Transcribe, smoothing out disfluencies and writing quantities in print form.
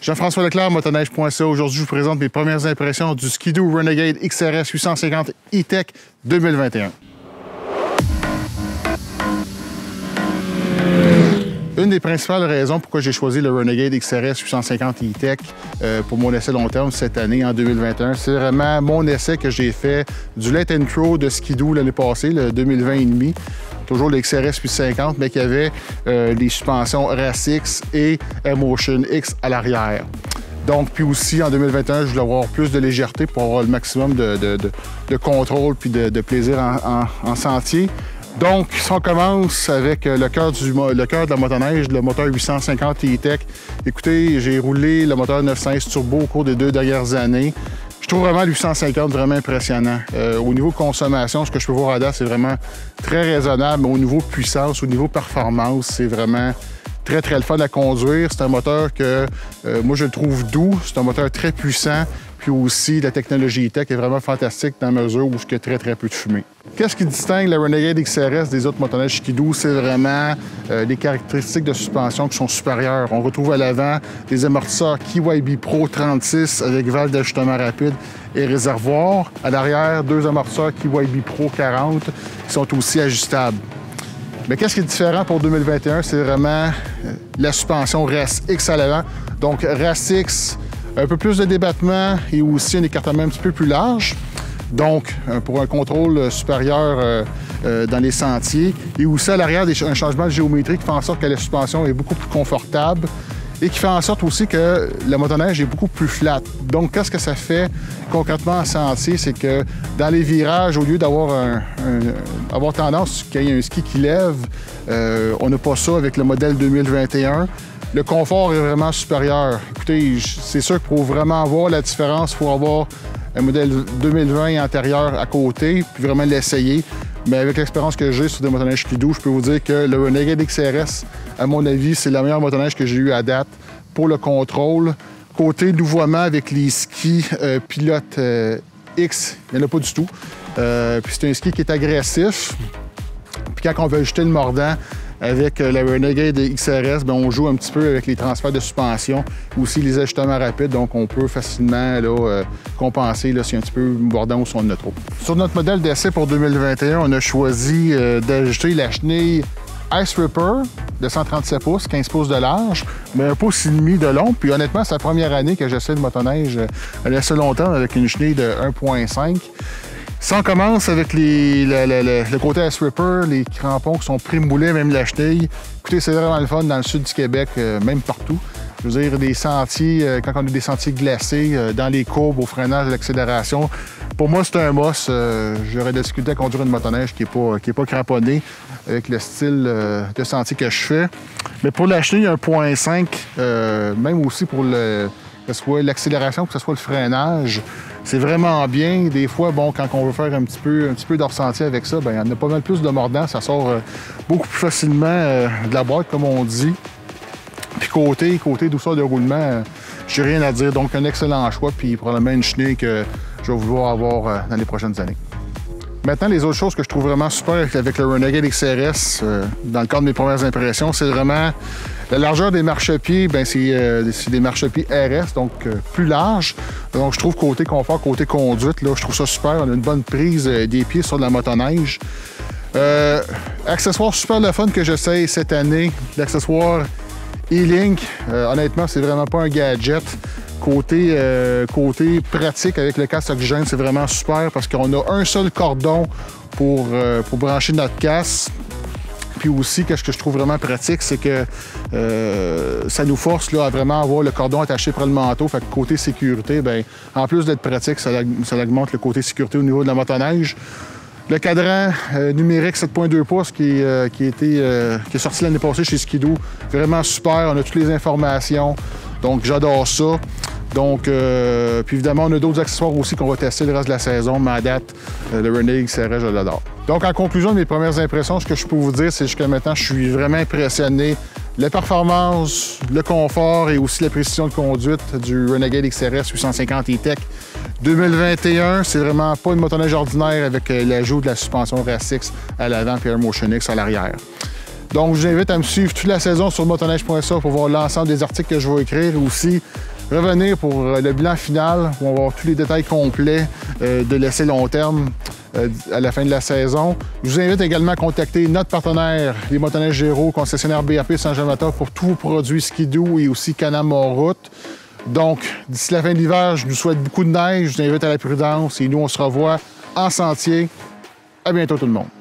Jean-François Leclerc, motoneige.ca. Aujourd'hui, je vous présente mes premières impressions du Ski-Doo Renegade XRS 850 E-Tech 2021. Une des principales raisons pourquoi j'ai choisi le Renegade XRS 850 E-Tech pour mon essai long terme cette année, en 2021, c'est vraiment mon essai que j'ai fait du Let Intro de Ski-Doo l'année passée, le 2020 et demi. Toujours le XRS 850, mais qui avait les suspensions RAS-X et Motion X à l'arrière. Donc, puis aussi, en 2021, je voulais avoir plus de légèreté pour avoir le maximum de contrôle puis de plaisir en sentier. Donc, si on commence avec le cœur de la motoneige, le moteur 850 E-Tech. Écoutez, j'ai roulé le moteur 916 turbo au cours des 2 dernières années. Je trouve vraiment le 850 vraiment impressionnant. Au niveau consommation, ce que je peux voir à date, c'est vraiment très raisonnable. Mais au niveau puissance, au niveau performance, c'est vraiment très le fun à conduire. C'est un moteur que moi, je le trouve doux. C'est un moteur très puissant. Puis aussi, la technologie E-Tech est vraiment fantastique dans la mesure où il y a très peu de fumée. Qu'est-ce qui distingue la Renegade XRS des autres motoneiges Ski-Doo? C'est vraiment les caractéristiques de suspension qui sont supérieures. On retrouve à l'avant des amortisseurs KYB Pro 36 avec valve d'ajustement rapide et réservoir. À l'arrière, 2 amortisseurs KYB Pro 40 qui sont aussi ajustables. Mais qu'est-ce qui est différent pour 2021? C'est vraiment la suspension RAS-X à l'avant. Donc RAS-X, un peu plus de débattement et aussi un écartement un petit peu plus large. Donc, pour un contrôle supérieur dans les sentiers. Et aussi à l'arrière, un changement de géométrie qui fait en sorte que la suspension est beaucoup plus confortable et qui fait en sorte aussi que la motoneige est beaucoup plus flat. Donc, qu'est-ce que ça fait concrètement en sentier? C'est que dans les virages, au lieu d'avoir avoir tendance qu'il y ait un ski qui lève, on n'a pas ça avec le modèle 2021. Le confort est vraiment supérieur. Écoutez, c'est sûr que pour vraiment voir la différence, il faut avoir un modèle 2020 antérieur à côté, puis vraiment l'essayer. Mais avec l'expérience que j'ai sur des motoneiges Ski-Doo, je peux vous dire que le Renegade XRS, à mon avis, c'est la meilleure motoneige que j'ai eue à date pour le contrôle. Côté louvoiement avec les skis Pilote X, il n'y en a pas du tout. Puis c'est un ski qui est agressif. Puis quand on veut ajouter le mordant, avec la Renegade XRS, bien, on joue un petit peu avec les transferts de suspension, aussi les ajustements rapides, donc on peut facilement là, compenser là, si un petit peu mordant ou si on en a trop. Sur notre modèle d'essai pour 2021, on a choisi d'ajouter la chenille Ice Ripper de 137 pouces, 15 pouces de large, mais 1,5 pouce de long. Puis honnêtement, c'est la première année que j'essaie de motoneige assez longtemps avec une chenille de 1,5. Si on commence avec le côté Ice Ripper, les crampons qui sont pré-moulés, même la chenille, écoutez, c'est vraiment le fun dans le sud du Québec, même partout. Je veux dire, des sentiers, quand on a des sentiers glacés, dans les courbes, au freinage, à l'accélération, pour moi, c'est un must. J'aurais de la difficulté à conduire une motoneige qui est pas cramponnée avec le style de sentier que je fais. Mais pour la chenille 1,5, même aussi pour que ce soit l'accélération, que ce soit le freinage, c'est vraiment bien. Des fois, bon, quand on veut faire un petit peu d'hors-sentier avec ça, bien, il y en a pas mal plus de mordant. Ça sort beaucoup plus facilement de la boîte, comme on dit. Puis côté douceur de roulement, j'ai rien à dire. Donc, un excellent choix, puis probablement une chenille que je vais vouloir avoir dans les prochaines années. Maintenant, les autres choses que je trouve vraiment super avec le Renegade XRS, dans le cadre de mes premières impressions, c'est vraiment la largeur des marchepieds. Bien, c'est des marchepieds RS, donc plus larges. Donc, je trouve côté confort, côté conduite, là, je trouve ça super. On a une bonne prise des pieds sur de la motoneige. Accessoire super le fun que j'essaye cette année, l'accessoire E-Link. Honnêtement, c'est vraiment pas un gadget. Côté pratique avec le casque oxygène, c'est vraiment super parce qu'on a un seul cordon pour brancher notre casque. Puis aussi, ce que je trouve vraiment pratique, c'est que ça nous force là, à vraiment avoir le cordon attaché près le manteau. Fait que côté sécurité, bien, en plus d'être pratique, ça augmente le côté sécurité au niveau de la motoneige. Le cadran numérique 7,2 pouces qui est sorti l'année passée chez Ski-Doo, vraiment super. On a toutes les informations. Donc, j'adore ça. Donc, puis évidemment, on a d'autres accessoires aussi qu'on va tester le reste de la saison. Mais à date, le Renegade XRS, je l'adore. Donc, en conclusion de mes premières impressions, ce que je peux vous dire, c'est que jusqu'à maintenant, je suis vraiment impressionné. La performance, le confort et aussi la précision de conduite du Renegade XRS 850 E-Tech 2021, c'est vraiment pas une motoneige ordinaire avec l'ajout de la suspension RAS-X à l'avant et Motion X à l'arrière. Donc, je vous invite à me suivre toute la saison sur motoneige.ca pour voir l'ensemble des articles que je vais écrire et aussi revenir pour le bilan final, où on va voir tous les détails complets de l'essai long terme à la fin de la saison. Je vous invite également à contacter notre partenaire, les Motoneiges Géraud, concessionnaire BRP Saint-Jean-Baptiste pour tous vos produits skidoo et aussi Can-Am Monroute. Donc, d'ici la fin de l'hiver, je vous souhaite beaucoup de neige, je vous invite à la prudence et nous, on se revoit en sentier. À bientôt tout le monde.